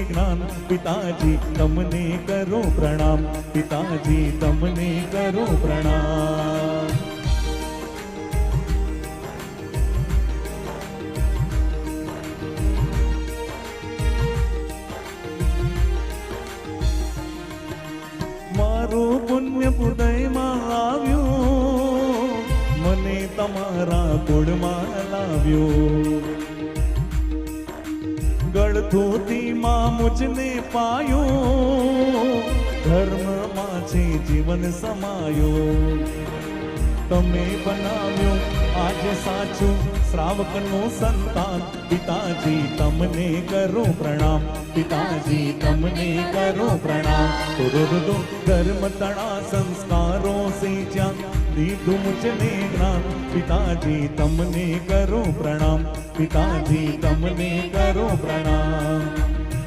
જ્ઞાન પિતાજી તમને કરો પ્રણામ પિતાજી તમને કરો પ્રણામ મારું પુણ્ય ઉદયમાં આવ્યું મને તમારા કુળમાં લાવ્યો ગળથોતીમાં મુજને પાયો ધર્મમાં છે જીવન સમાયો તમે બનાવ્યો આજે સાચું શ્રાવકનો સંતાન પિતાજી તમને કરો પ્રણામ પિતાજી તમને કરો પ્રણામ રુદુ ધર્મ તણા સંસ્કારો સે જ્યાં દીધું મુજને જ્ઞાન પિતાજી તમને કરો પ્રણામ પિતાજી તમને કરો પ્રણામ